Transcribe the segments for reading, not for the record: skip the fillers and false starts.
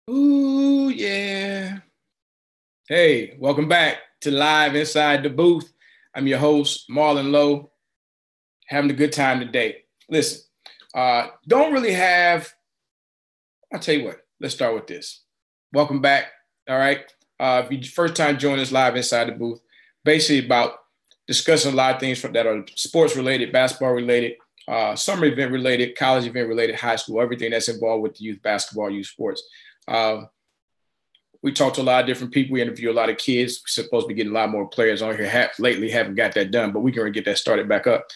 Ooh, yeah. Hey, welcome back to Live Inside the Booth. I'm your host, Marlon Lowe, having a good time today. Listen, don't really have, I'll tell you what, let's start with this. Welcome back, all right? If you first time joining us Live Inside the Booth, basically about discussing a lot of things that are sports related, basketball related, summer event related, college event related, high school, everything that's involved with the youth basketball, youth sports. We talked to a lot of different people. We interview a lot of kids. We're supposed to be getting a lot more players on here. Lately, haven't got that done, but we can get that started back up.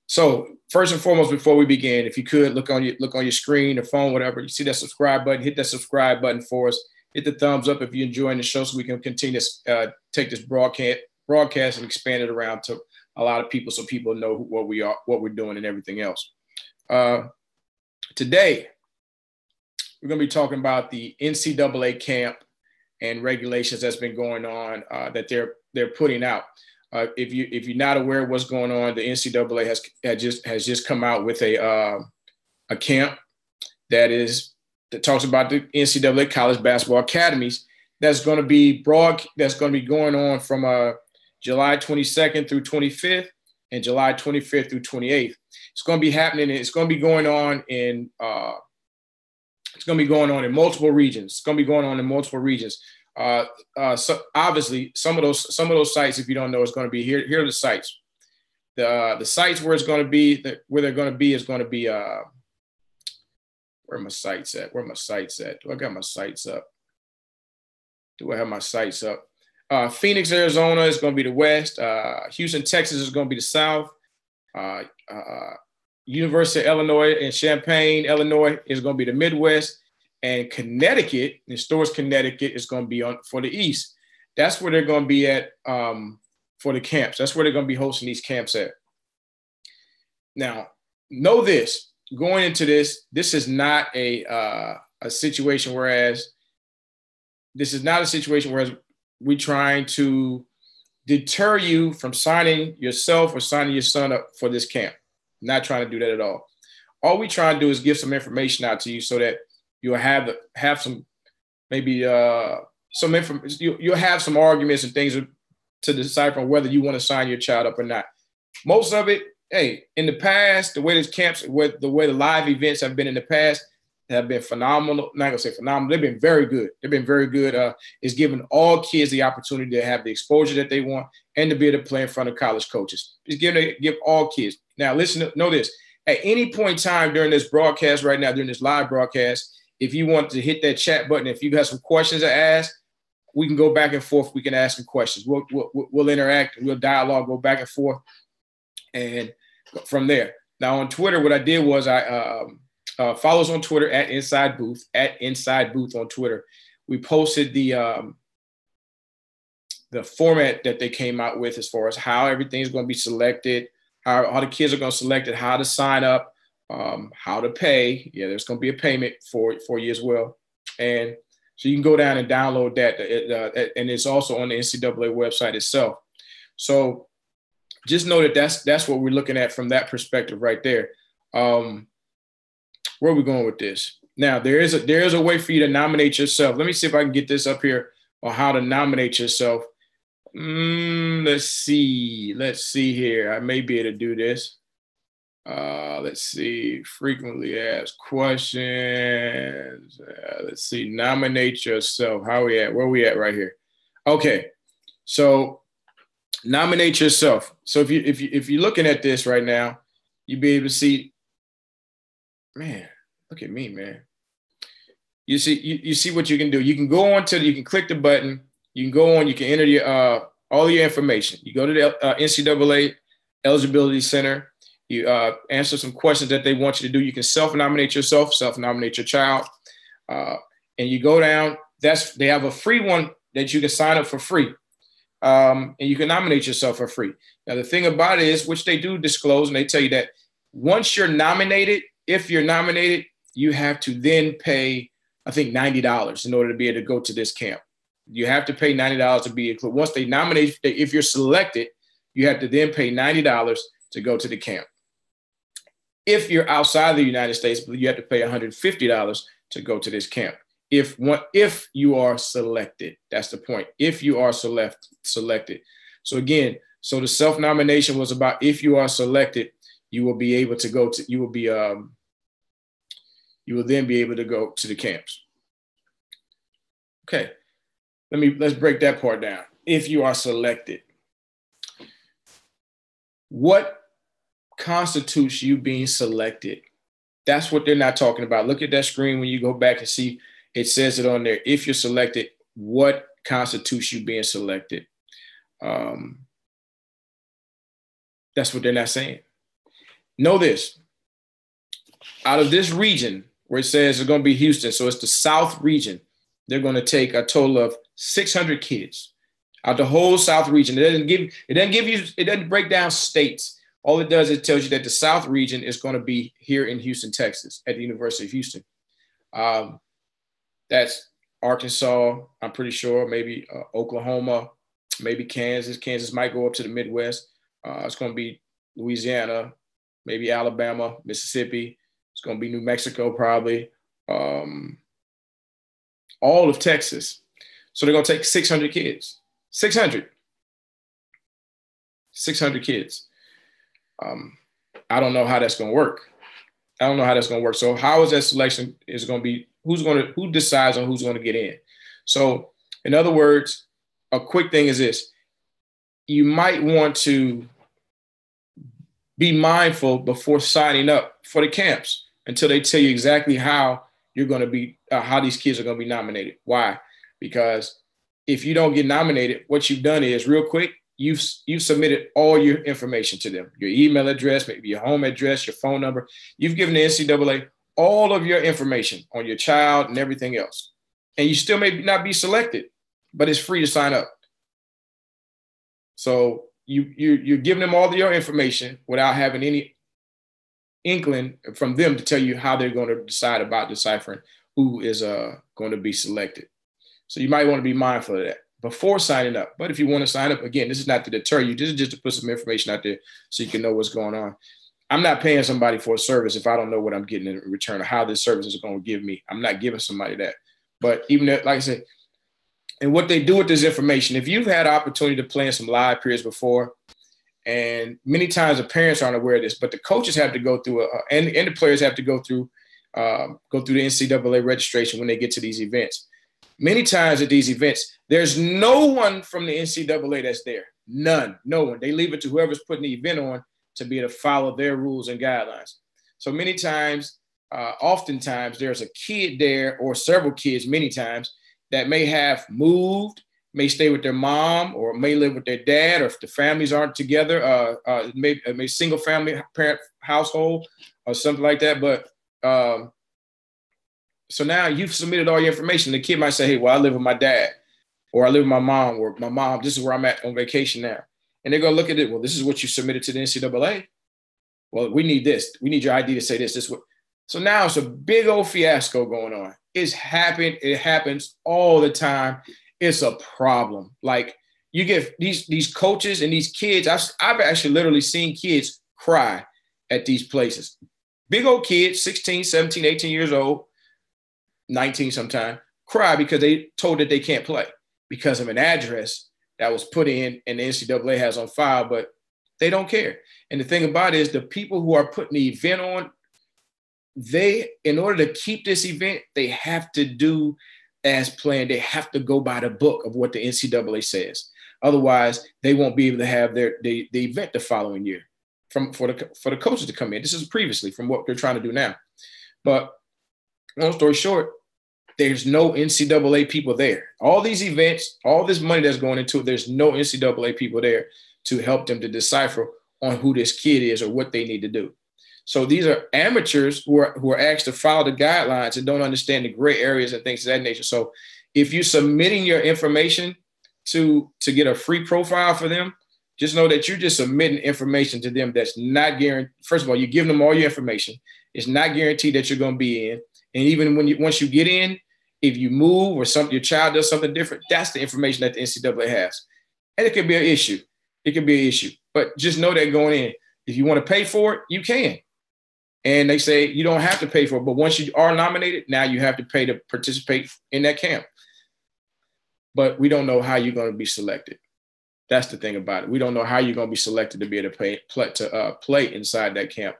So first and foremost, before we begin, if you could look on your screen or phone, whatever, you see that subscribe button, hit that subscribe button for us. Hit the thumbs up if you're enjoying the show, so we can continue to take this broadcast and expand it around to a lot of people, so people know what we're doing, and everything else. Today, we're going to be talking about the NCAA camp and regulations that's been going on that they're putting out. If you're not aware of what's going on, the NCAA has just come out with a camp that talks about the NCAA college basketball academies that's going to be going on from July 22nd through 25th and July 25th through 28th. It's going to be happening. It's going to be going on in multiple regions. It's going to be going on in multiple regions. So obviously, some of those sites, if you don't know, is going to be here. Here are the sites. The sites where it's going to be, where they're going to be, is going to be. Where are my sites at? Where are my sites at? Do I got my sites up? Do I have my sites up? Phoenix, Arizona is going to be the west. Houston, Texas is going to be the south. University of Illinois in Champaign, Illinois is going to be the Midwest, and Connecticut, in Storrs, Connecticut, is going to be for the East. That's where they're going to be at for the camps. That's where they're going to be hosting these camps at. Now, know this, going into this is not a situation whereas we're trying to deter you from signing yourself or signing your son up for this camp. Not trying to do that at all. All we try to do is give some information out to you so that you'll have some, maybe some information. You'll have some arguments and things to decipher on whether you want to sign your child up or not. Most of it, hey, in the past, the way the way the live events have been in the past have been phenomenal. I'm not gonna say phenomenal. They've been very good. It's given all kids the opportunity to have the exposure that they want and to be able to play in front of college coaches. It's give all kids. Now, know this. At any point in time during this broadcast right now, during this live broadcast, if you want to hit that chat button, if you have some questions to ask, we can go back and forth. We can ask some questions. We'll interact. We'll dialogue, go back and forth, and from there. Now, on Twitter, what I did was I follow us on Twitter at Inside Booth on Twitter. We posted the format that they came out with as far as how everything's going to be selected, how the kids are going to select it, how to sign up, how to pay. Yeah, there's going to be a payment for you as well. And so you can go down and download that. And it's also on the NCAA website itself. So just know that that's what we're looking at from that perspective right there. Where are we going with this? Now, there is a way for you to nominate yourself. Let me see if I can get this up here on how to nominate yourself. Let's see here. I may be able to do this. Let's see. Frequently asked questions. Let's see. Nominate yourself. Where are we at right here? Okay. So nominate yourself. So if you're looking at this right now, you'll be able to see. Man, look at me, man. You see what you can do. You can go on you can click the button. You can go on, you can enter your all your information. You go to the NCAA Eligibility Center. You answer some questions that they want you to do. You can self-nominate yourself, self-nominate your child. And you go down. They have a free one that you can sign up for free. And you can nominate yourself for free. Now, the thing about it is, which they do disclose, and they tell you that once you're nominated, if you're nominated, you have to then pay, I think, $90 in order to be able to go to this camp. You have to pay $90 to be included. Once they nominate, if you're selected, you have to then pay $90 to go to the camp. If you're outside the United States, you have to pay $150 to go to this camp. If you are selected, that's the point. If you are selected. So again, so the self-nomination was about if you are selected, you will be able to go to, you will then be able to go to the camps. Okay, let's break that part down. If you are selected, what constitutes you being selected? That's what they're not talking about. Look at that screen when you go back and see, it says it on there. If you're selected, what constitutes you being selected? That's what they're not saying. Know this. Out of this region where it says it's going to be Houston, so it's the South region, they're going to take a total of 600 kids out the whole South region. It doesn't break down states. All it does is it tells you that the South region is going to be here in Houston, Texas, at the University of Houston. That's Arkansas, I'm pretty sure, maybe Oklahoma, maybe Kansas. Kansas might go up to the Midwest. It's going to be Louisiana, maybe Alabama, Mississippi. It's going to be New Mexico probably. All of Texas. So they're going to take 600 kids. 600 kids. I don't know how that's going to work. So how is that selection is going to be? Who decides on who's going to get in? So in other words, a quick thing is this. You might want to be mindful before signing up for the camps until they tell you exactly how you're going to be, how these kids are going to be nominated. Why? Because if you don't get nominated, what you've done is real quick, you've submitted all your information to them, your email address, maybe your home address, your phone number. You've given the NCAA all of your information on your child and everything else. And you still may not be selected, but it's free to sign up. So you're giving them all of your information without having any inkling from them to tell you how they're going to decide about deciphering who is going to be selected. So you might want to be mindful of that before signing up. But if you want to sign up, again, this is not to deter you. This is just to put some information out there so you can know what's going on. I'm not paying somebody for a service if I don't know what I'm getting in return or how this service is going to give me. I'm not giving somebody that. But even that, like I said, and what they do with this information, if you've had opportunity to play in some live periods before, and many times the parents aren't aware of this, but the coaches have to go through and the players have to go through the NCAA registration when they get to these events. Many times at these events, there's no one from the NCAA that's there. None, no one. They leave it to whoever's putting the event on to be able to follow their rules and guidelines. So many times, oftentimes, there's a kid there or several kids many times that may have moved, may stay with their mom or may live with their dad, or if the families aren't together, maybe single family parent household or something like that. But so now you've submitted all your information. The kid might say, hey, well, I live with my dad or I live with my mom, or my mom, this is where I'm at on vacation now. And they're going to look at it. Well, this is what you submitted to the NCAA. Well, we need this. We need your ID to say this. This what. So now it's a big old fiasco going on. It's happened. It happens all the time. It's a problem. Like you get these coaches and these kids. I've actually literally seen kids cry at these places. Big old kids, 16, 17, 18 years old, 19 sometime, cry because they told that they can't play because of an address that was put in and the NCAA has on file, but they don't care. And the thing about it is the people who are putting the event on, in order to keep this event, they have to do as planned. They have to go by the book of what the NCAA says. Otherwise, they won't be able to have the event the following year for the coaches to come in. This is previously from what they're trying to do now. But long story short, there's no NCAA people there. All these events, all this money that's going into it, there's no NCAA people there to help them to decipher on who this kid is or what they need to do. So these are amateurs who are asked to follow the guidelines and don't understand the gray areas and things of that nature. So if you're submitting your information to get a free profile for them, just know that you're just submitting information to them that's not guaranteed. First of all, you're giving them all your information. It's not guaranteed that you're going to be in. And even once you get in, if you move or your child does something different, that's the information that the NCAA has. And it could be an issue. It could be an issue. But just know that going in, if you want to pay for it, you can. And they say you don't have to pay for it. But once you are nominated, now you have to pay to participate in that camp. But we don't know how you're going to be selected. That's the thing about it. We don't know how you're going to be selected to be able to play inside that camp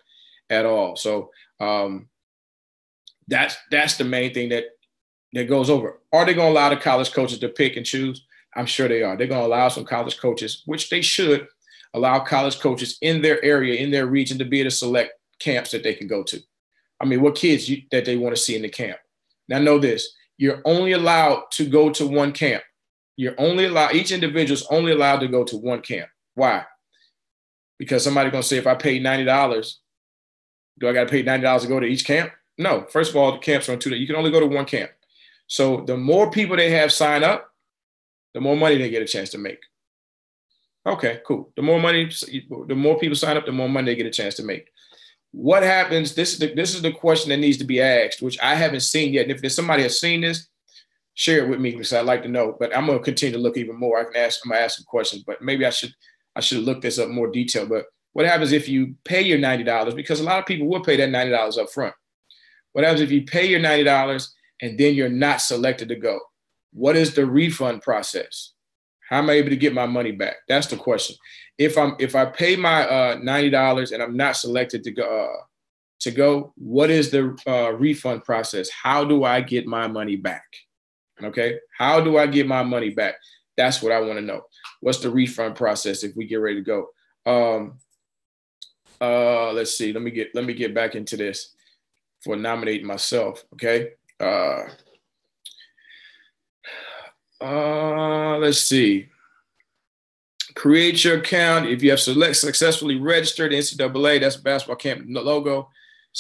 at all. So that's the main thing that goes over. Are they going to allow the college coaches to pick and choose? I'm sure they are. They're going to allow some college coaches, which they should allow college coaches in their area, in their region, to be able to select camps that they can go to. I mean, what kids that they want to see in the camp. Now, know this. You're only allowed to go to one camp. Each individual is only allowed to go to one camp. Why? Because somebody's going to say, if I pay $90, do I got to pay $90 to go to each camp? No. First of all, the camps are on 2 days. You can only go to one camp. So the more people they have sign up, the more money they get a chance to make. Okay, cool. The more people sign up, the more money they get a chance to make. What happens? This is the question that needs to be asked, which I haven't seen yet. And if somebody has seen this, share it with me because I'd like to know. But I'm going to continue to look even more. I'm going to ask some questions, but maybe I should look this up in more detail. But what happens if you pay your $90? Because a lot of people will pay that $90 up front. What happens if you pay your $90 and then you're not selected to go? What is the refund process? How am I able to get my money back? That's the question. If I pay my $90 and I'm not selected to go, what is the refund process? How do I get my money back? Okay, how do I get my money back? That's what I want to know. What's the refund process if we get ready to go? Let's see. Let me get back into this for nominating myself. Okay. Let's see. Create your account. If you have successfully registered NCAA, that's basketball camp logo.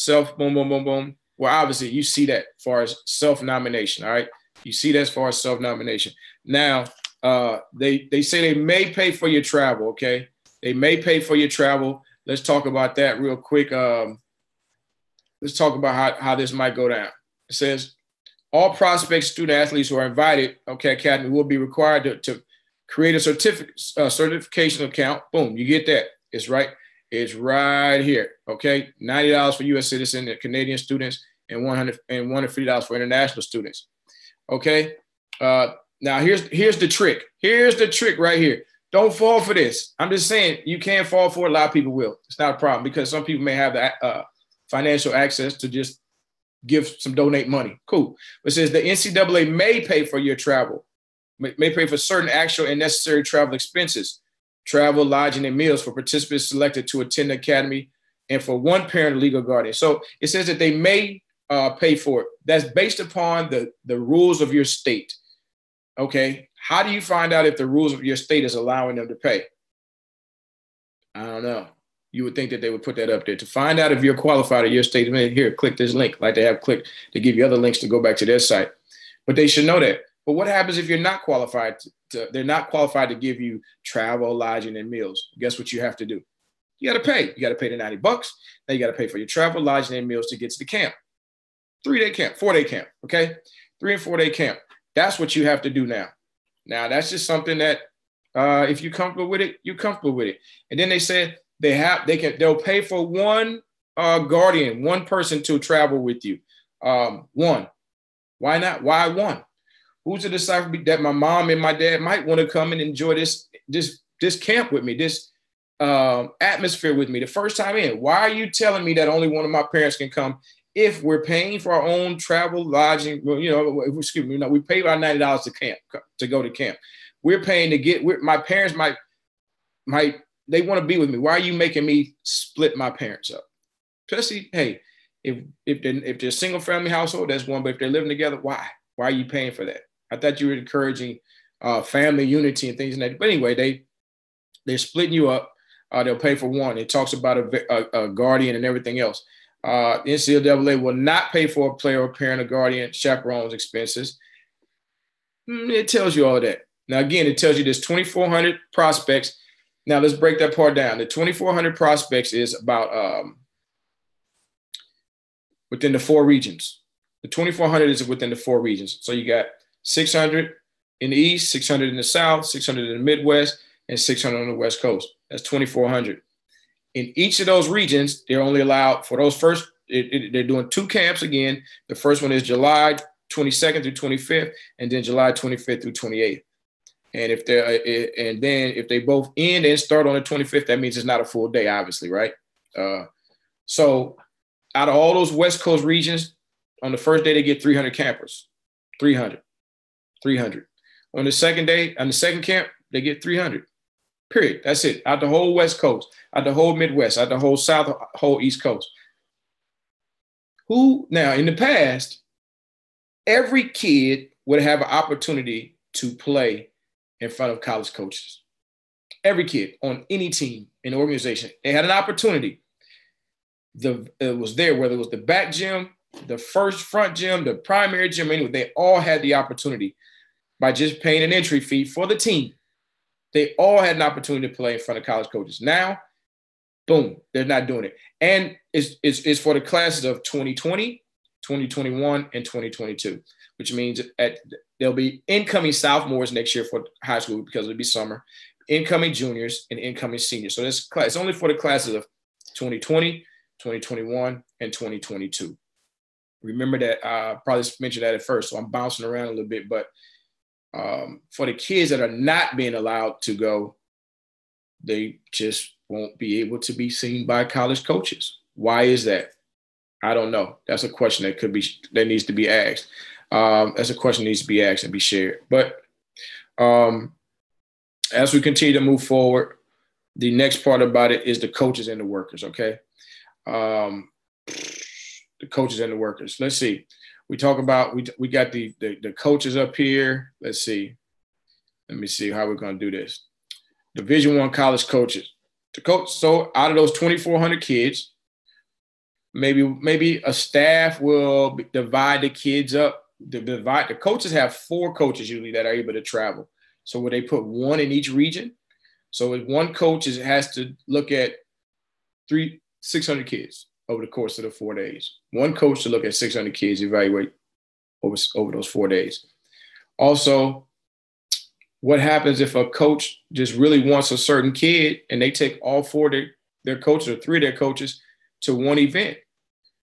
Boom, boom, boom, boom. Well, obviously you see that as far as self-nomination. All right. You see that as far as self-nomination. Now, they say they may pay for your travel. Okay. They may pay for your travel. Let's talk about that real quick. Let's talk about how this might go down. It says, all prospect student athletes who are invited, okay, academy will be required to create a certification account. Boom, you get that. It's right here, okay? $90 for U.S. citizen and Canadian students and $150 for international students, okay? Now, here's the trick. Here's the trick right here. Don't fall for this. I'm just saying you can't fall for it. A lot of people will. It's not a problem because some people may have the financial access to just donate money. Cool. But it says the NCAA may pay for your travel, may pay for certain actual and necessary travel expenses, travel, lodging, and meals for participants selected to attend the academy and for one parent or legal guardian. So it says that they may pay for it. That's based upon the rules of your state. Okay. How do you find out if the rules of your state is allowing them to pay? I don't know. You would think that they would put that up there to find out if you're qualified at your state. Here, click this link, like they have clicked to give you other links to go back to their site. But they should know that. But what happens if you're not qualified? They're not qualified to give you travel, lodging, and meals. Guess what you have to do? You got to pay. You got to pay the $90. Now you got to pay for your travel, lodging, and meals to get to the camp. 3-day camp, 4-day camp. Okay, 3 and 4-day camp. That's what you have to do now. Now that's just something that if you're comfortable with it, you're comfortable with it. And then they said they'll pay for one guardian, one person to travel with you. One. Why not? Why one? Who's to decide that my mom and my dad might want to come and enjoy this camp with me, this atmosphere with me the first time in? Why are you telling me that only one of my parents can come if we're paying for our own travel, lodging? Well, we pay our $90 to go to camp. We're paying to get. My parents might they want to be with me. Why are you making me split my parents up? Especially, hey, if they're a single family household, that's one. But if they're living together, why? Why are you paying for that? I thought you were encouraging family unity and things like that. But anyway, they're splitting you up. They'll pay for one. It talks about a guardian and everything else. NCAA will not pay for a player or parent or guardian chaperone's expenses. It tells you all of that. Now, again, it tells you there's 2,400 prospects. Now, let's break that part down. The 2,400 prospects is about within the 4 regions. The 2,400 is within the 4 regions. So you got 600 in the East, 600 in the South, 600 in the Midwest, and 600 on the West Coast. That's 2,400. in each of those regions, they're only allowed for those first, they're doing 2 camps again. The first one is July 22nd through 25th, and then July 25th through 28th. And if they both end and start on the 25th, that means it's not a full day, obviously, right? So out of all those West Coast regions, on the first day, they get 300 campers, 300. On the second day, on the second camp, they get 300, period. That's it. Out the whole West Coast, out the whole Midwest, out the whole South, whole East Coast. Now, in the past, every kid would have an opportunity to play in front of college coaches. Every kid on any team in the organization, they had an opportunity. It was there, whether it was the back gym, the front gym, the primary gym, anyway, they all had the opportunity by just paying an entry fee for the team. They all had an opportunity to play in front of college coaches. Now, boom, they're not doing it. And it's for the classes of 2020, 2021, and 2022, which means there'll be incoming sophomores next year for high school because it'll be summer, incoming juniors, and incoming seniors. So it's only for the classes of 2020, 2021, and 2022. Remember that I probably mentioned that at first, so I'm bouncing around a little bit. But for the kids that are not being allowed to go, they just won't be able to be seen by college coaches. Why is that? I don't know. That's a question that needs to be asked. That's a question that needs to be asked and be shared. But as we continue to move forward, the next part about it is the coaches and the workers, okay? The coaches and the workers. Let's see. We talk about, we got the coaches up here. Let's see. Let me see how we're going to do this. Division I college coaches. So out of those 2,400 kids, maybe a staff will divide the kids up. The coaches have 4 coaches usually that are able to travel. So would they put 1 in each region? So if one coach has to look at 600 kids over the course of the 4 days. One coach to look at 600 kids, evaluate over those 4 days. Also, what happens if a coach just really wants a certain kid and they take all 4 of their coaches or 3 of their coaches to one event?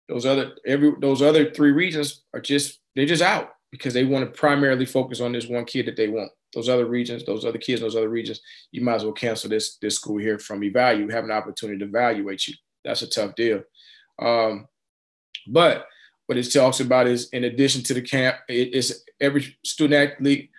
Those other 3 regions they're just out because they want to primarily focus on this one kid that they want. Those other regions, those other kids, those other regions, you might as well cancel this school here from evaluate. Have an opportunity to evaluate you. That's a tough deal. But what it talks about is, in addition to the camp, it's every student athlete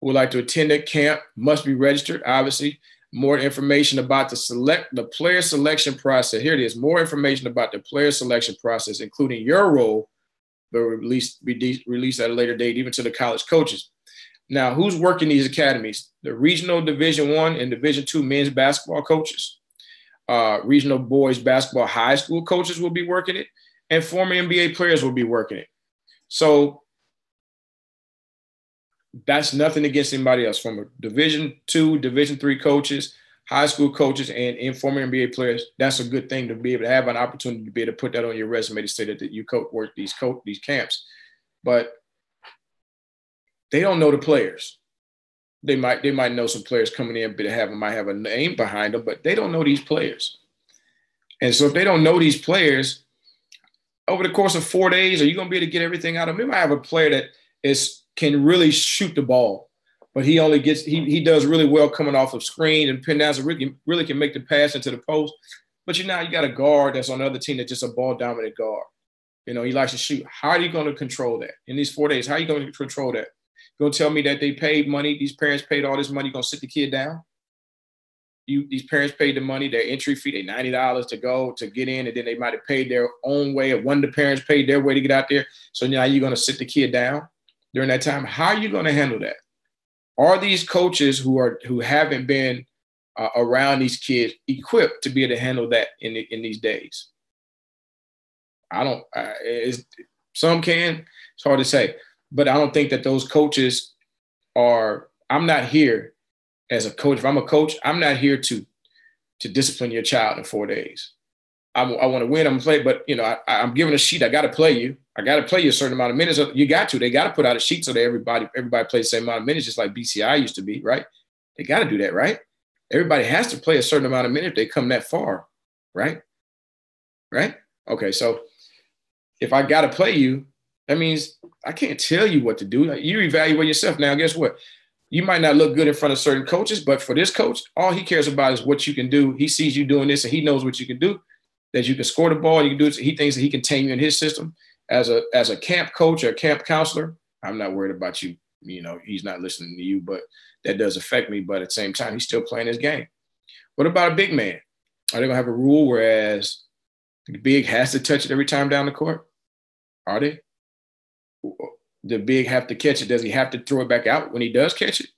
who would like to attend that camp must be registered. Obviously, more information about the player selection process. Here it is. More information about the player selection process, including your role, will be released at a later date, even to the college coaches. Now, who's working these academies? The regional Division I and Division II men's basketball coaches. Regional boys basketball high school coaches will be working it, and former NBA players will be working it. So that's nothing against anybody else. From a Division II, Division III coaches, high school coaches, and former NBA players, that's a good thing to be able to have an opportunity to be able to put that on your resume to say that you work these camps. But they don't know the players. They might know some players coming in, but might have a name behind them, but they don't know these players. And so if they don't know these players, over the course of 4 days, are you going to be able to get everything out of them? We might have a player that can really shoot the ball, but he does really well coming off of screen and pin downs, and really can make the pass into the post. But you got a guard that's on the other team that's just a ball dominant guard. He likes to shoot. How are you going to control that in these 4 days? How are you going to control that? You're going to tell me that they paid money, these parents paid all this money, you're going to sit the kid down? These parents paid the money, their entry fee, they $90 to get in, and then they might have paid their own way, or one of the parents paid their way to get out there. So now you're going to sit the kid down during that time. How are you going to handle that? Are these coaches who haven't been around these kids equipped to be able to handle that in these days? Some can. It's hard to say. But I don't think that those coaches I'm not here as a coach. If I'm a coach, I'm not here to discipline your child in 4 days. I want to win, I'm going to play, but I'm given a sheet. I got to play you. I got to play you a certain amount of minutes. They got to put out a sheet so that everybody plays the same amount of minutes, just like BCI used to be, right? They got to do that, right? Everybody has to play a certain amount of minutes if they come that far. right? Right? Okay, so if I got to play you, that means I can't tell you what to do. You evaluate yourself. Now, guess what? You might not look good in front of certain coaches, but for this coach, all he cares about is what you can do. He sees you doing this and he knows what you can do, that you can score the ball. You can do it. He thinks that he can tame you in his system as a camp coach or a camp counselor. I'm not worried about you. You know, he's not listening to you, but that does affect me. But at the same time, he's still playing his game. What about a big man? Are they going to have a rule whereas the big has to touch it every time down the court? Are they? The big have to catch it. Does he have to throw it back out when he does catch it?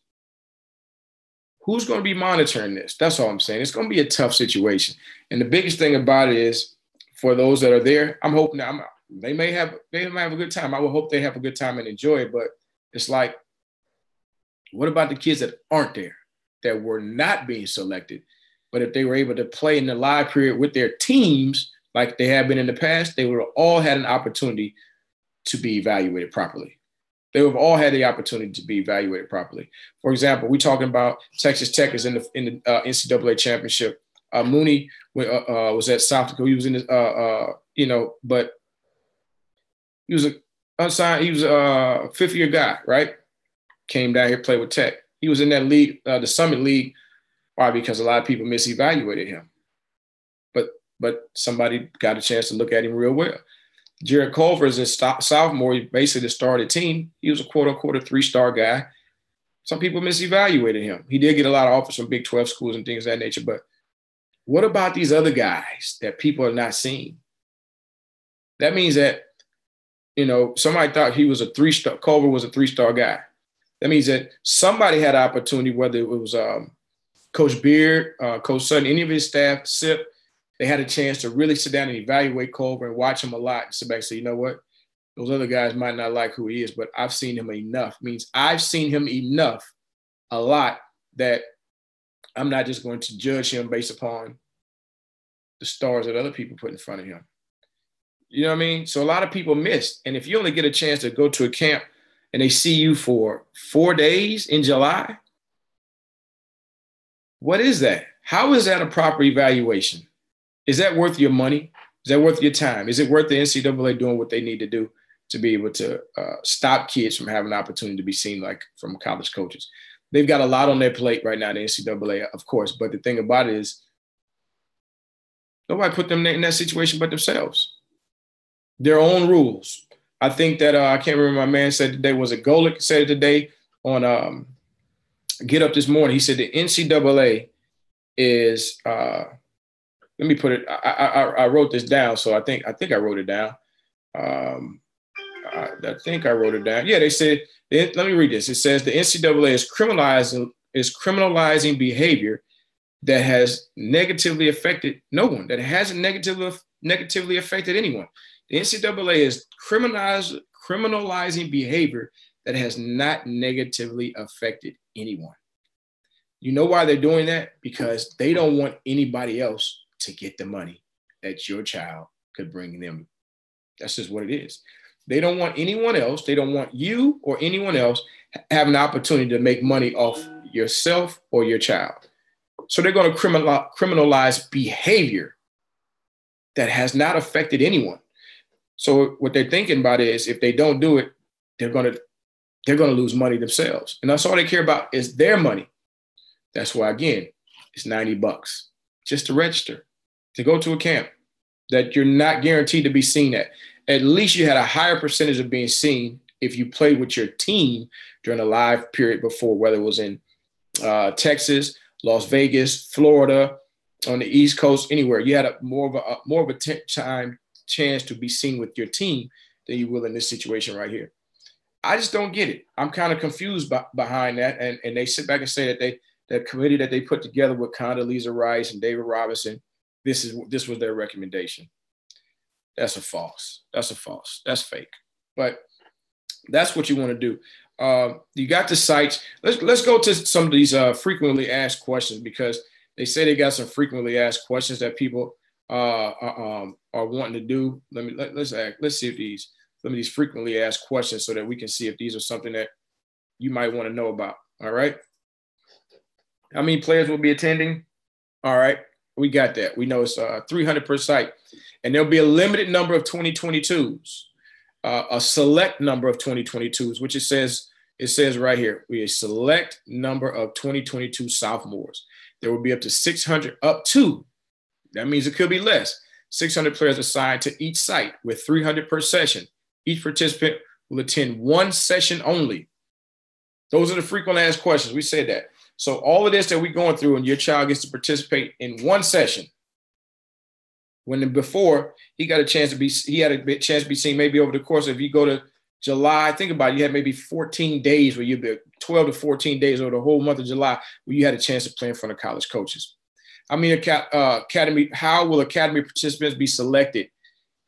Who's going to be monitoring this? That's all I'm saying. It's going to be a tough situation. And the biggest thing about it is for those that are there, I'm hoping they might have a good time. I would hope they have a good time and enjoy it. But it's like, what about the kids that aren't there, that were not being selected? But if they were able to play in the live period with their teams like they have been in the past, they would have all had an opportunity to be evaluated properly. They would have all had the opportunity to be evaluated properly. For example, we're talking about Texas Tech is in the NCAA championship. Mooney was at South Dakota. He was in the, but he was unsigned. He was a fifth-year guy, right? Came down here, played with Tech. He was in that league, the Summit League. Why? Because a lot of people misevaluated him. But somebody got a chance to look at him real well. Jared Culver is a sophomore. He basically started team. He was a quote-unquote a 3-star guy. Some people misevaluated him. He did get a lot of offers from Big 12 schools and things of that nature. But what about these other guys that people are not seeing? That means that, somebody thought he was a 3-star. Culver was a 3-star guy. That means that somebody had an opportunity, whether it was Coach Beard, Coach Sutton, any of his staff, SIP, they had a chance to really sit down and evaluate Culver and watch him a lot and sit back and say, you know what? Those other guys might not like who he is, but I've seen him enough. Means I've seen him enough, a lot, that I'm not just going to judge him based upon the stars that other people put in front of him. You know what I mean? So a lot of people missed. And if you only get a chance to go to a camp and they see you for 4 days in July, what is that? How is that a proper evaluation? Is that worth your money? Is that worth your time? Is it worth the NCAA doing what they need to do to be able to stop kids from having an opportunity to be seen like from college coaches? They've got a lot on their plate right now, the NCAA, of course. But the thing about it is nobody put them in that situation but themselves. Their own rules. I think that I can't remember, my man said today, was it Golick said it today on Get Up this morning. He said the NCAA is let me put it. I wrote this down, so I think I wrote it down. I think I wrote it down. Yeah, they said. Let me read this. It says the NCAA is criminalizing behavior that has negatively affected no one. That hasn't negatively affected anyone. The NCAA is criminalizing behavior that has not negatively affected anyone. You know why they're doing that? Because they don't want anybody else to get the money that your child could bring them. That's just what it is. They don't want anyone else. They don't want you or anyone else have an opportunity to make money off yourself or your child. So they're going to criminalize behavior that has not affected anyone. So what they're thinking about is if they don't do it, they're going to lose money themselves. And that's all they care about is their money. That's why, again, it's $90 just to register, to go to a camp that you're not guaranteed to be seen at. At least you had a higher percentage of being seen if you played with your team during a live period before, whether it was in Texas, Las Vegas, Florida, on the East Coast, anywhere. You had more of a time chance to be seen with your team than you will in this situation right here. I just don't get it. I'm kind of confused behind that. And they sit back and say that that committee that they put together with Condoleezza Rice and David Robinson, this was their recommendation. That's a false. That's fake. But that's what you want to do. You got the sites. Let's go to some of these frequently asked questions, because they say they got some frequently asked questions that people are wanting to do. Let's see if some of these frequently asked questions, so that we can see if these are something that you might want to know about. All right. How many players will be attending? All right. We got that. We know it's 300 per site. And there'll be a limited number of 2022s, a select number of 2022s, which it says right here, we a select number of 2022 sophomores. There will be up to 600, that means it could be less, 600 players assigned to each site with 300 per session. Each participant will attend one session only. Those are the frequently asked questions. We said that. So all of this that we're going through, and your child gets to participate in one session. When before he had a chance to be seen maybe over the course of, if you go to July, think about it, you had maybe 14 days where you'd be 12 to 14 days over the whole month of July where you had a chance to play in front of college coaches. How will academy participants be selected?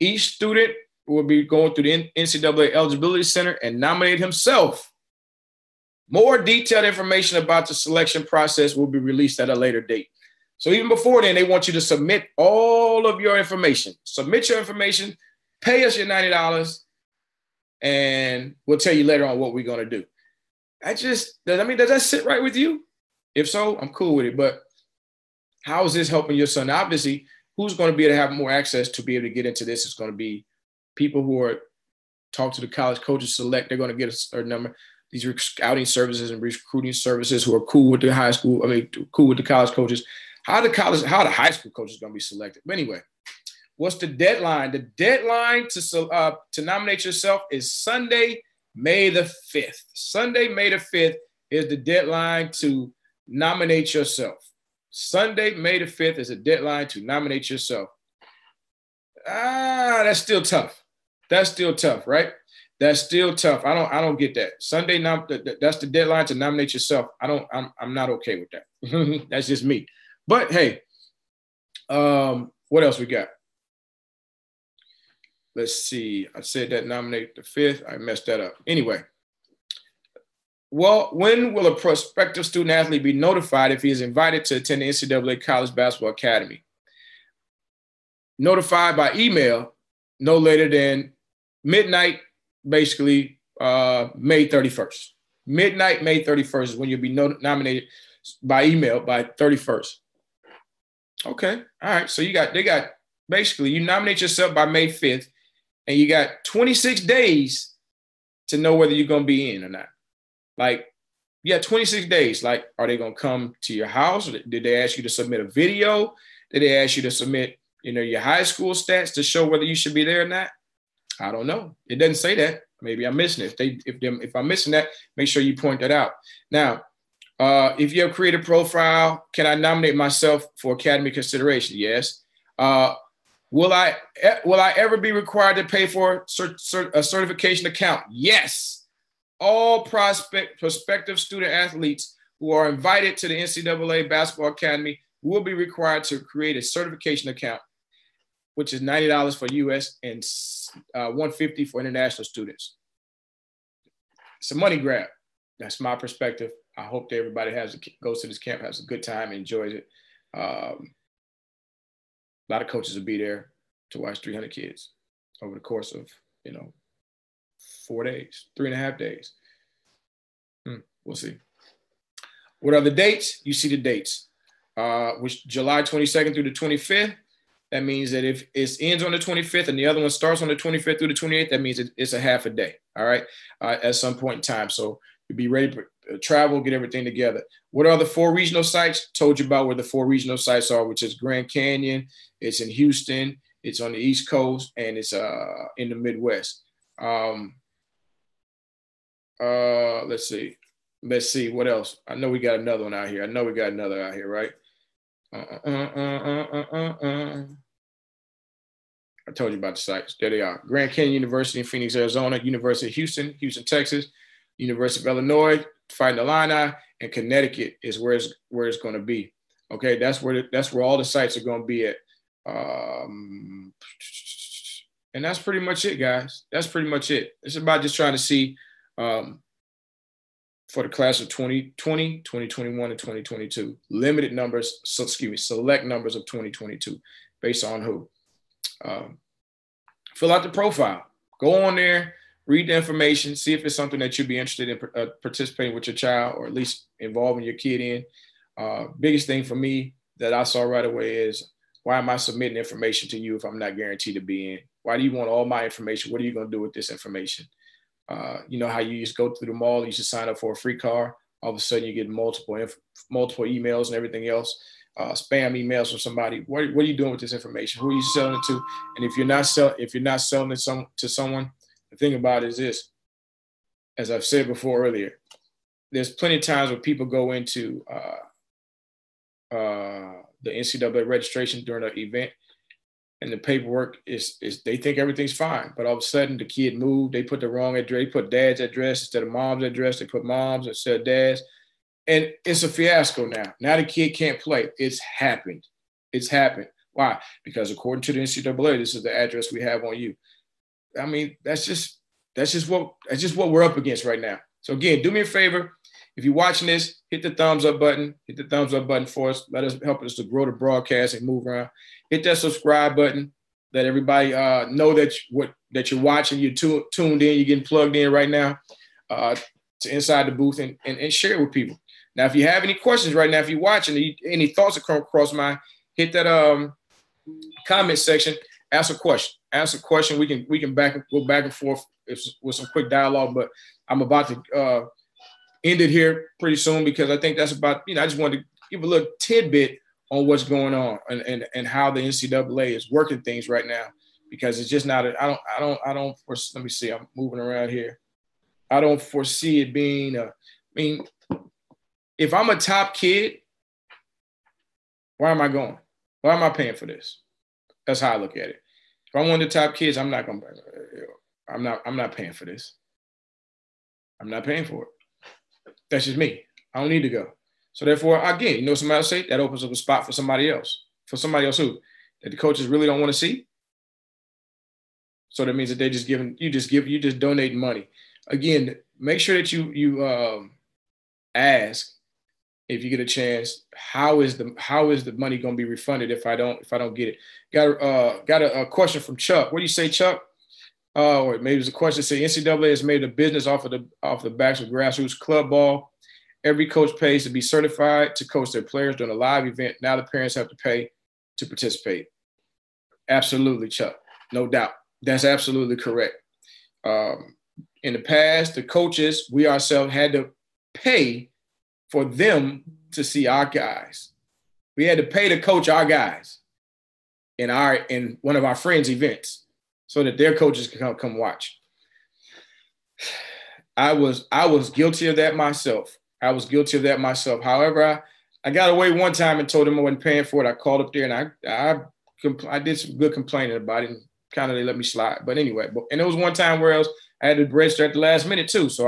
Each student will be going through the NCAA Eligibility Center and nominate himself. More detailed information about the selection process will be released at a later date. So even before then, they want you to submit all of your information. Submit your information, pay us your $90, and we'll tell you later on what we're going to do. Does that sit right with you? If so, I'm cool with it. But how is this helping your son? Obviously, who's going to be able to have more access to be able to get into this? It's going to be people who are talk to the college coaches select. They're going to get a certain number. These are scouting services and recruiting services who are cool with the cool with the college coaches. How the high school coaches going to be selected? But anyway, what's the deadline? The deadline to nominate yourself is Sunday, May the 5th. Sunday, May the 5th is the deadline to nominate yourself. Sunday, May the 5th is a deadline to nominate yourself. That's still tough. That's still tough, right? That's still tough. I don't get that. Sunday, that's the deadline to nominate yourself. I'm not okay with that. That's just me. But hey, what else we got? Let's see. I said that nominate the 5th. I messed that up. Anyway. Well, when will a prospective student athlete be notified if he is invited to attend the NCAA College Basketball Academy? Notified by email no later than midnight, basically May 31st. Midnight, May 31st is when you'll be nominated by email by 31st. Okay. All right. So you nominate yourself by May 5th, and you got 26 days to know whether you're going to be in or not. 26 days. Like, are they going to come to your house? Or did they ask you to submit a video? Did they ask you to submit, your high school stats to show whether you should be there or not? I don't know. It doesn't say that. Maybe I'm missing it. If I'm missing that, make sure you point that out. Now, if you have created a profile, can I nominate myself for academy consideration? Yes. Will I ever be required to pay for a certification account? Yes. All prospective student athletes who are invited to the NCAA Basketball Academy will be required to create a certification account, which is $90 for U.S. and $150 for international students. It's a money grab. That's my perspective. I hope that everybody goes to this camp, has a good time, enjoys it. A lot of coaches will be there to watch 300 kids over the course of, 4 days, 3.5 days. We'll see. What are the dates? You see the dates, which July 22nd through the 25th. That means that if it ends on the 25th and the other one starts on the 25th through the 28th, that means it's a half a day, all right, at some point in time. So you'll be ready to travel, get everything together. What are the 4 regional sites? Told you about where the 4 regional sites are, which is Grand Canyon. It's in Houston. It's on the East Coast, and it's in the Midwest. Let's see what else. I know we got another one out here. Right? I told you about the sites. There they are. Grand Canyon University in Phoenix, Arizona, University of Houston, Texas, University of Illinois, Fighting Illini, and Connecticut is where it's going to be. Okay, that's where all the sites are going to be at. And that's pretty much it, guys. That's pretty much it. It's about just trying to see for the class of 2020, 2021, and 2022. Limited numbers, select numbers of 2022 based on who. Fill out the profile. Go on there, read the information, see if it's something that you'd be interested in participating with your child or at least involving your kid in. Biggest thing for me, that I saw right away is, why am I submitting information to you if I'm not guaranteed to be in? Why do you want all my information? What are you going to do with this information? You know how you just go through the mall, you should sign up for a free car. All of a sudden you get multiple emails and everything else, spam emails from somebody. What are you doing with this information? Who are you selling it to? And if you're not selling it to someone, the thing about it is this, as I've said before earlier, there's plenty of times where people go into the NCAA registration during an event, and the paperwork is they think everything's fine, but all of a sudden the kid moved. They put the wrong address. They put dad's address instead of mom's address. They put mom's instead of dad's, and it's a fiasco now. Now the kid can't play. It's happened. It's happened. Why? Because according to the NCAA, this is the address we have on you. I mean, that's just what we're up against right now. So again, do me a favor. If you're watching this, hit the thumbs up button. Hit the thumbs up button for us. Let us help us to grow the broadcast and move around. Hit that subscribe button. Let everybody know that you're watching. You're tuned in. You're getting plugged in right now to Inside the Booth, and share it with people. Now, if you have any questions right now, if you're watching, any thoughts that come across mind, hit that comment section. Ask a question. Ask a question. We can go back and forth with some quick dialogue. But I'm about to end it here pretty soon, because I think that's about, I just wanted to give a little tidbit on what's going on and how the NCAA is working things right now, because it's just not, let me see, I'm moving around here. I don't foresee it being, if I'm a top kid, why am I going? Why am I paying for this? That's how I look at it. If I'm one of the top kids, I'm not paying for this. I'm not paying for it. That's just me. I don't need to go. So therefore, again, somebody else say that opens up a spot for somebody else. For somebody else who that the coaches really don't want to see. So that means that they're just donating money. Again, make sure that you ask, if you get a chance, how is the money going to be refunded if I don't get it? Got a question from Chuck. What do you say, Chuck? Or maybe it's a question. Say NCAA has made a business off the backs of grassroots club ball. Every coach pays to be certified to coach their players during a live event. Now the parents have to pay to participate. Absolutely, Chuck. No doubt. That's absolutely correct. In the past, the coaches, we ourselves had to pay for them to see our guys. We had to pay to coach our guys in one of our friends' events, so that their coaches could come watch. I was guilty of that myself. However, I got away one time and told them I wasn't paying for it. I called up there and I did some good complaining about it, and kind of they let me slide. But anyway, and there was one time where I had to register at the last minute too. So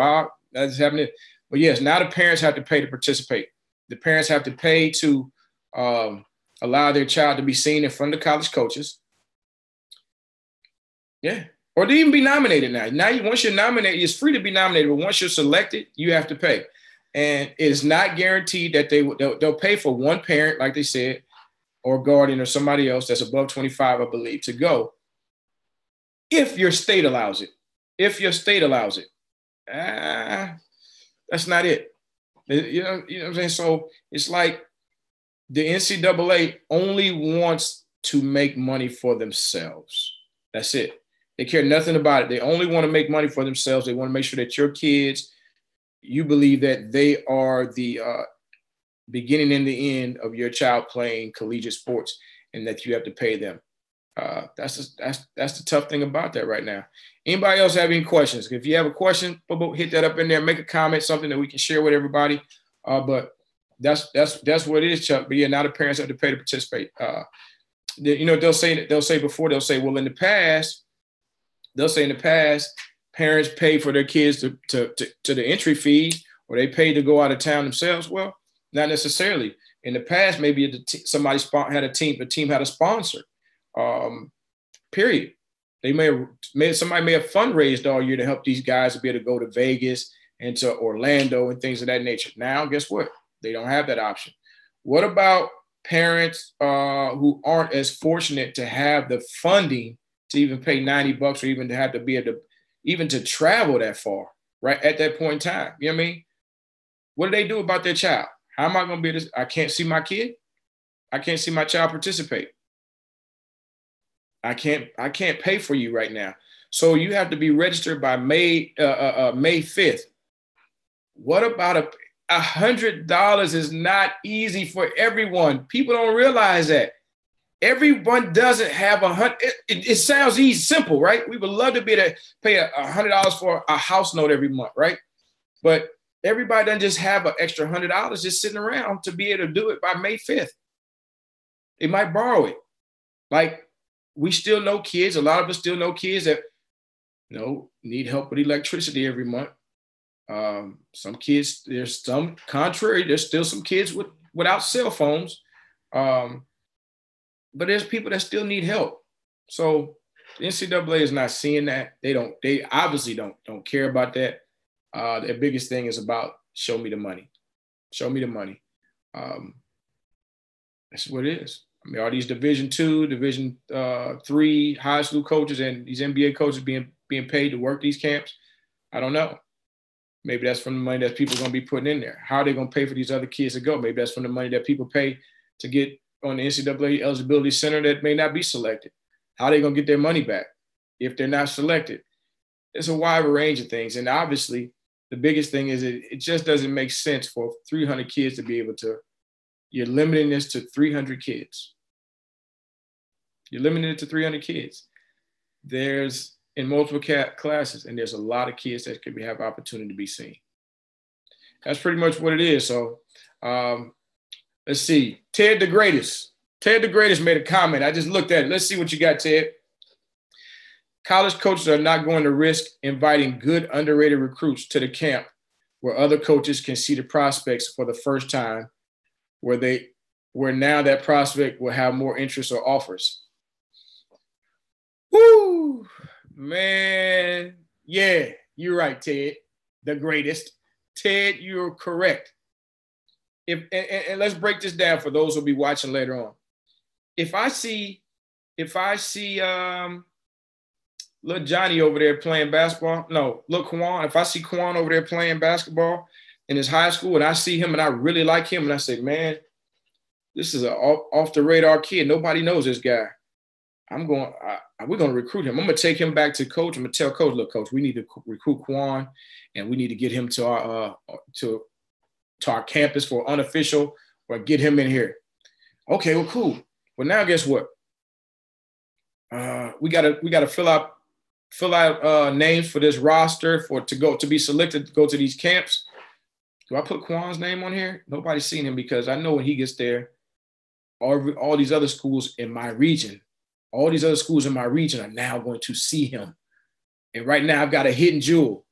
that's happening. But yes, now the parents have to pay to participate. The parents have to pay to allow their child to be seen in front of the college coaches. Yeah. Or to even be nominated now. Once you're nominated, it's free to be nominated, but once you're selected, you have to pay. And it's not guaranteed that they'll pay for one parent, like they said, or guardian or somebody else that's above 25, I believe, to go. If your state allows it. That's not it. You know what I'm saying? So it's like the NCAA only wants to make money for themselves. That's it. They care nothing about it. They only want to make money for themselves. They want to make sure that your kids, you believe that they are the beginning and the end of your child playing collegiate sports, and that you have to pay them. That's the tough thing about that right now. Anybody else have any questions? If you have a question, hit that up in there. Make a comment, something that we can share with everybody. But that's what it is, Chuck. But yeah, now the parents have to pay to participate. They'll say, well, in the past, parents pay for their kids to the entry fees, or they pay to go out of town themselves. Well, not necessarily. In the past, maybe somebody had a team. The team had a sponsor. Period. Somebody may have fundraised all year to help these guys to be able to go to Vegas and to Orlando and things of that nature. Now, guess what? They don't have that option. What about parents who aren't as fortunate to have the funding to even pay $90 or even to have to be able to even to travel that far, right, at that point in time? You know what I mean? What do they do about their child? How am I going to be this? I can't see my kid. I can't see my child participate. I can't pay for you right now. So you have to be registered by May 5th. What about $100 is not easy for everyone. People don't realize that. Everyone doesn't have it sounds easy, simple, right? We would love to be able to pay $100 for a house note every month, right? But everybody doesn't just have an extra $100 just sitting around to be able to do it by May 5th. They might borrow it. Like, we still know kids, a lot of us still know kids that need help with electricity every month. Some kids, there's still some kids without cell phones. But there's people that still need help. So the NCAA is not seeing that. They obviously don't care about that. Their biggest thing is about show me the money. Show me the money. That's what it is. I mean, are these Division II, Division III high school coaches and these NBA coaches being paid to work these camps? I don't know. Maybe that's from the money that people are going to be putting in there. How are they going to pay for these other kids to go? Maybe that's from the money that people pay to get on the NCAA eligibility center that may not be selected. How are they going to get their money back if they're not selected? It's a wide range of things. And obviously, the biggest thing is it just doesn't make sense for 300 kids to be able to, you're limiting this to 300 kids. You're limiting it to 300 kids. There's in multiple classes, and there's a lot of kids that could have opportunity to be seen. That's pretty much what it is. So let's see. Ted the Greatest. Ted the Greatest made a comment. I just looked at it. Let's see what you got, Ted. College coaches are not going to risk inviting good underrated recruits to the camp where other coaches can see the prospects for the first time, where now that prospect will have more interest or offers. Woo! Man, yeah, you're right, Ted, the greatest. Ted, you're correct. And let's break this down for those who'll be watching later on. If I see little Johnny over there playing basketball, look, Quan, if I see Quan over there playing basketball in his high school and I see him and I really like him and I say, man, this is an off the radar kid. Nobody knows this guy. We're going to recruit him. I'm going to take him back to coach. I'm going to tell coach, look, coach, we need to recruit Quan and we need to get him to our campus for unofficial or get him in here. Okay, well, cool. Well, now guess what? We gotta fill out names for this roster to be selected to go to these camps. Do I put Quan's name on here? Nobody's seen him because I know when he gets there, all these other schools in my region, are now going to see him. And right now I've got a hidden jewel.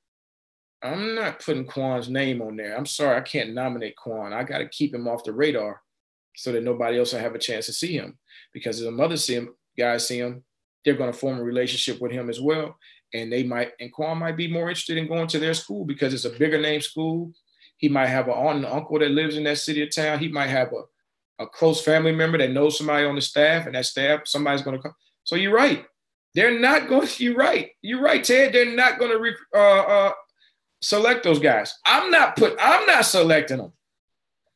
I'm not putting Quan's name on there. I'm sorry, I can't nominate Quan. I got to keep him off the radar so that nobody else will have a chance to see him. Because if some other guys see him, they're going to form a relationship with him as well. And Quan might be more interested in going to their school because it's a bigger name school. He might have an aunt and uncle that lives in that city or town. He might have a close family member that knows somebody on the staff, and that staff, somebody's going to come. So you're right. You're right, Ted. They're not going to select those guys. I'm not selecting them.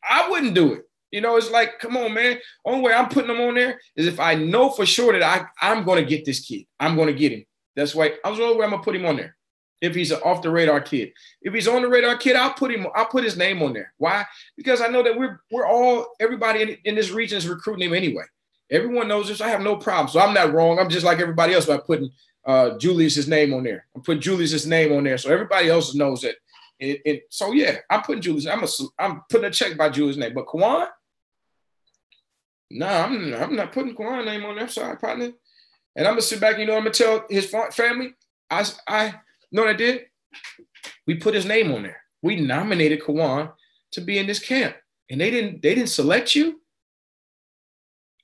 I wouldn't do it. It's like, come on, man. Only way I'm putting them on there is if I know for sure that I'm going to get this kid. I'm going to get him. That's why the only way I'm going to put him on there. If he's an off the radar kid. If he's on the radar kid, I'll put his name on there. Why? Because I know that everybody in this region is recruiting him anyway. Everyone knows this. I have no problem. So I'm not wrong. I'm just like everybody else by putting Julius's name on there. I'm putting Julius's name on there. So everybody else knows that. So yeah, I'm putting Julius. I'm putting a check by Julius' name. But Quan? No, I'm not putting Quan's name on there. I'm sorry, partner. And I'm gonna sit back. I'm gonna tell his family. I know what I did. We put his name on there. We nominated Quan to be in this camp, and they didn't select you.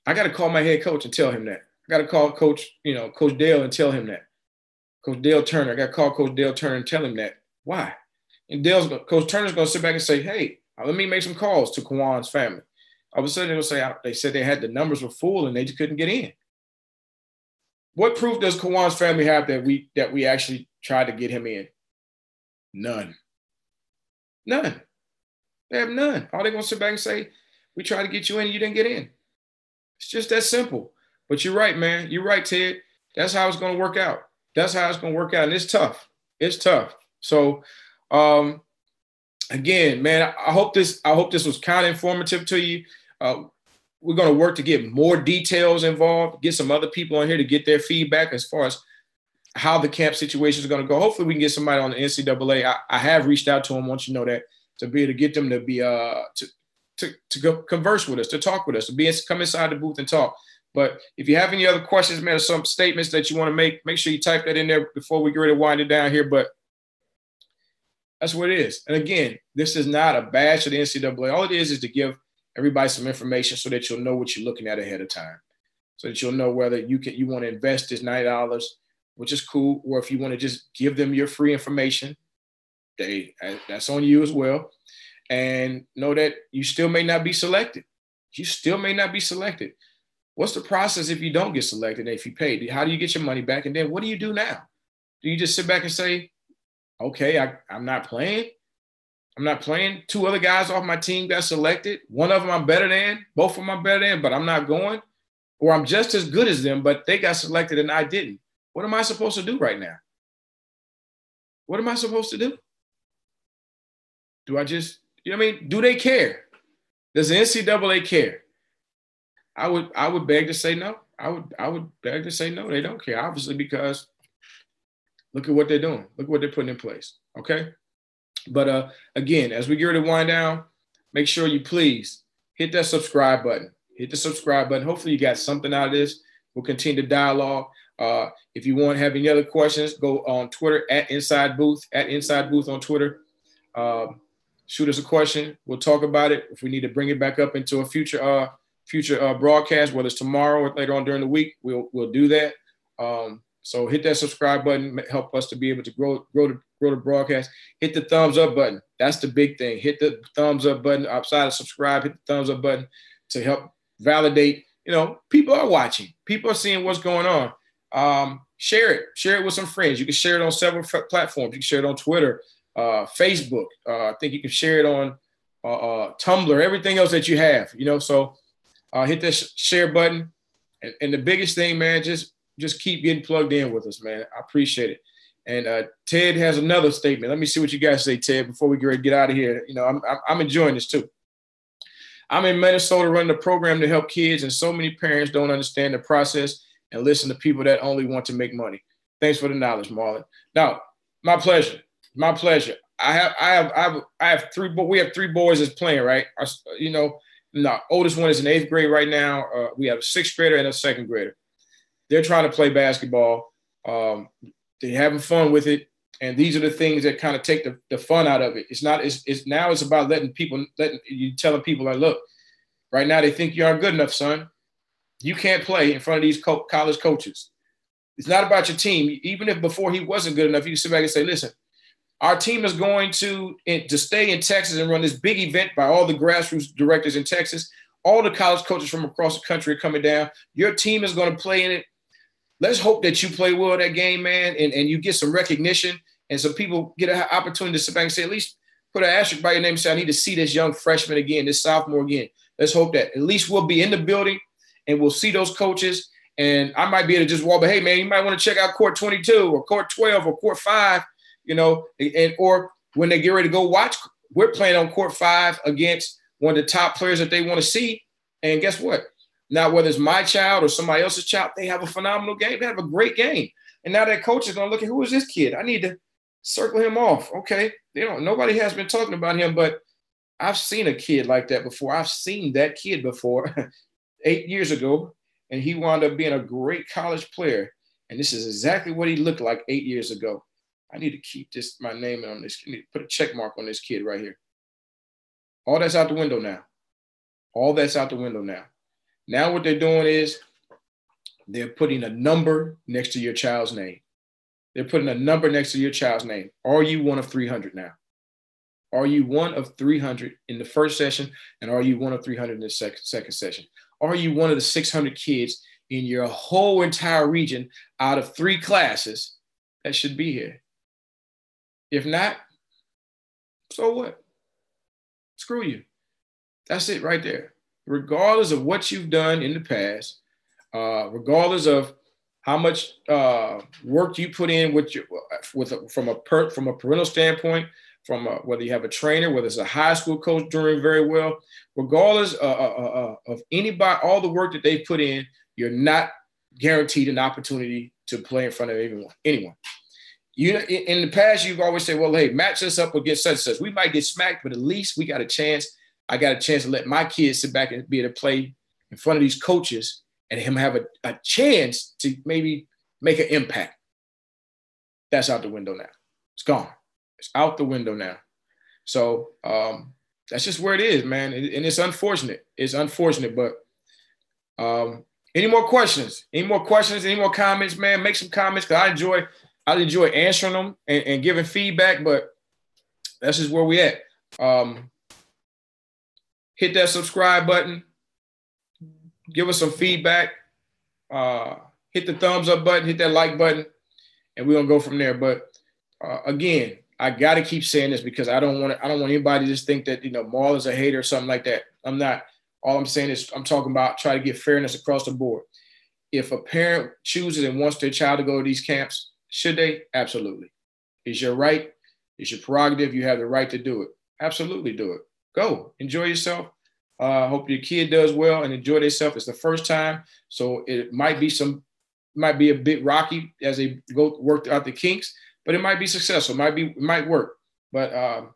I got to call my head coach and tell him that. I got to call Coach Dale and tell him that. Coach Dale Turner. I got to call Coach Dale Turner and tell him that. Why? And Coach Turner's gonna sit back and say, "Hey, let me make some calls to Quan's family." All of a sudden, they said they had the numbers were full and they just couldn't get in. What proof does Quan's family have that we actually tried to get him in? None. They have none. All they're going to sit back and say, we tried to get you in, you didn't get in. It's just that simple. But you're right, man. You're right, Ted. That's how it's going to work out. That's how it's going to work out. And it's tough. It's tough. So, again, man, I hope this was kind of informative to you. We're going to work to get more details involved, get some other people on here to get their feedback as far as how the camp situation is going to go. Hopefully we can get somebody on the NCAA. I have reached out to them, once you know that, to be able to get them to be to go converse with us, to talk with us, to come inside the booth and talk. But if you have any other questions, man, or some statements that you want to make sure you type that in there before we get ready to wind it down here. But that's what it is. And again, this is not a badge to the NCAA. All it is to give everybody some information so that you'll know what you're looking at ahead of time, so that you'll know whether you want to invest this $90, which is cool, or if you want to just give them your free information, that's on you as well. And know that you still may not be selected. You still may not be selected. What's the process if you don't get selected and if you paid? How do you get your money back? And then what do you do now? Do you just sit back and say, okay, I'm not playing? I'm not playing. 2 other guys off my team got selected. One of them I'm better than. Both of them I'm better than, but I'm not going. Or I'm just as good as them, but they got selected and I didn't. What am I supposed to do right now? What am I supposed to do? Do I just, you know what I mean? Do they care? Does the NCAA care? I would beg to say no. I would beg to say no. They don't care, obviously, because look at what they're doing. Look at what they're putting in place. Okay. But again, as we get ready to wind down, make sure you please hit that subscribe button. Hit the subscribe button. Hopefully you got something out of this. We'll continue to dialogue. If you want to have any other questions, go on Twitter at Inside Booth on Twitter. Shoot us a question. We'll talk about it. If we need to bring it back up into a future broadcast, whether it's tomorrow or later on during the week, we'll do that. So hit that subscribe button. Help us to be able to grow the broadcast. Hit the thumbs up button. That's the big thing. Hit the thumbs up button. Outside of subscribe, hit the thumbs up button to help validate. You know, people are watching. People are seeing what's going on. Share it. Share it with some friends. You can share it on several platforms. You can share it on Twitter, Facebook. I think you can share it on Tumblr, everything else that you have. You know, so hit that share button. And the biggest thing, man, just keep getting plugged in with us, man. I appreciate it. And Ted has another statement. Let me see what you guys say, Ted, before we get out of here. You know, I'm enjoying this too. I'm in Minnesota running a program to help kids, and so many parents don't understand the process and listen to people that only want to make money. Thanks for the knowledge, Marlon. Now, my pleasure. My pleasure. I have 3. We have 3 boys that's playing, right? You know, the oldest one is in 8th grade right now. We have a 6th grader and a 2nd grader. They're trying to play basketball. They're having fun with it. And these are the things that kind of take the fun out of it. It's about telling people like, look, right now they think you aren't good enough, son. You can't play in front of these college coaches. It's not about your team. Even if before he wasn't good enough, you can sit back and say, listen, our team is going to stay in Texas and run this big event by all the grassroots directors in Texas. All the college coaches from across the country are coming down. Your team is going to play in it. Let's hope that you play well that game, man, and you get some recognition and some people get an opportunity to sit back and say, at least put an asterisk by your name and say, I need to see this young freshman again, this sophomore again. Let's hope that at least we'll be in the building and we'll see those coaches. And I might be able to just walk, but hey, man, you might want to check out court 22 or court 12 or court 5, you know, or when they get ready to go watch, we're playing on court 5 against one of the top players that they want to see. And guess what? Now, whether it's my child or somebody else's child, they have a phenomenal game. They have a great game. And now that coach is going to look at, who is this kid? I need to circle him off. Okay. Nobody has been talking about him, but I've seen a kid like that before. I've seen that kid before 8 years ago, and he wound up being a great college player. And this is exactly what he looked like 8 years ago. I need to keep my name on this. I need to put a check mark on this kid right here. All that's out the window now. All that's out the window now. Now what they're doing is they're putting a number next to your child's name. They're putting a number next to your child's name. Are you one of 300 now? Are you one of 300 in the first session? And are you one of 300 in the second session? Are you one of the 600 kids in your whole entire region out of 3 classes that should be here? If not, so what? Screw you. That's it right there. regardless of what you've done in the past, regardless of how much work you put in from a parental standpoint, from whether you have a trainer, whether it's a high school coach doing very well, regardless of anybody, all the work that they've put in, you're not guaranteed an opportunity to play in front of anyone. In the past, you've always said, well, hey, match us up against such and such. We might get smacked, but at least we got a chance. I got a chance to let my kids sit back and be able to play in front of these coaches and him have a chance to maybe make an impact. That's out the window now. It's gone. It's out the window now. So that's just where it is, man. And it's unfortunate. It's unfortunate, but any more questions? Any more comments, man? Make some comments, because I enjoy answering them and giving feedback, but that's just where we at. Hit that subscribe button. Give us some feedback. Hit the thumbs up button. Hit that like button, and we're gonna go from there. But again, I got to keep saying this because I don't want anybody to just think that Marlon's a hater or something like that. I'm not. All I'm saying is I'm talking about try to get fairness across the board. If a parent chooses and wants their child to go to these camps, should they? Absolutely. It's your right. It's your prerogative. You have the right to do it. Absolutely do it. Go. Enjoy yourself. Hope your kid does well and enjoy themselves. It's the first time, so it might be a bit rocky as they go work out the kinks, but it might be successful. It might work. But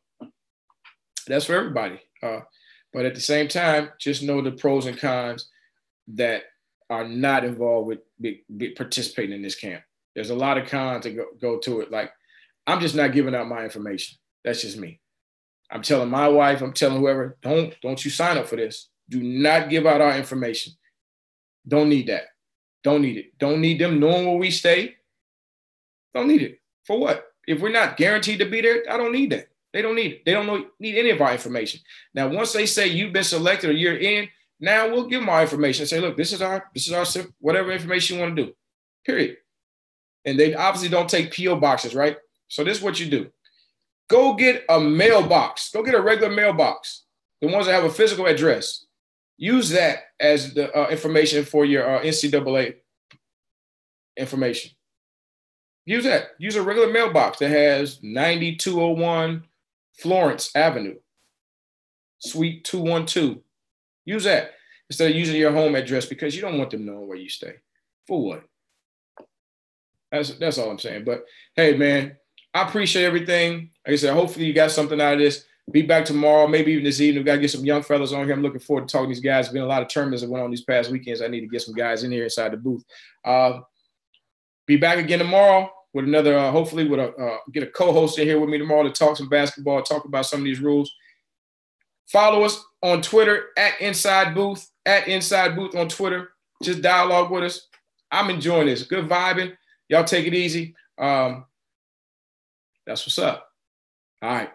that's for everybody. But at the same time, just know the pros and cons that are not involved with participating in this camp. There's a lot of cons to go to it. Like, I'm just not giving out my information. That's just me. I'm telling my wife, I'm telling whoever, don't you sign up for this. Do not give out our information. Don't need that. Don't need it. Don't need them knowing where we stay. Don't need it. For what? If we're not guaranteed to be there, I don't need that. They don't need it. They don't need any of our information. Now, once they say you've been selected or you're in, now we'll give them our information and say, look, this is our whatever information you want to do, period. And they obviously don't take P.O. boxes, right? So this is what you do. Go get a mailbox. Go get a regular mailbox, the ones that have a physical address. Use that as the information for your NCAA information. Use that. Use a regular mailbox that has 9201 Florence Avenue, Suite 212. Use that instead of using your home address, because you don't want them knowing where you stay. For what? That's all I'm saying. But hey, man, I appreciate everything. Like I said, hopefully you got something out of this. Be back tomorrow, maybe even this evening. We got to get some young fellas on here. I'm looking forward to talking to these guys. There's been a lot of tournaments that went on these past weekends. I need to get some guys in here inside the booth. Be back again tomorrow with another, hopefully get a co-host in here with me tomorrow to talk some basketball, talk about some of these rules. Follow us on Twitter at Inside Booth on Twitter. Just dialogue with us. I'm enjoying this. Good vibing. Y'all take it easy. That's what's up. All right.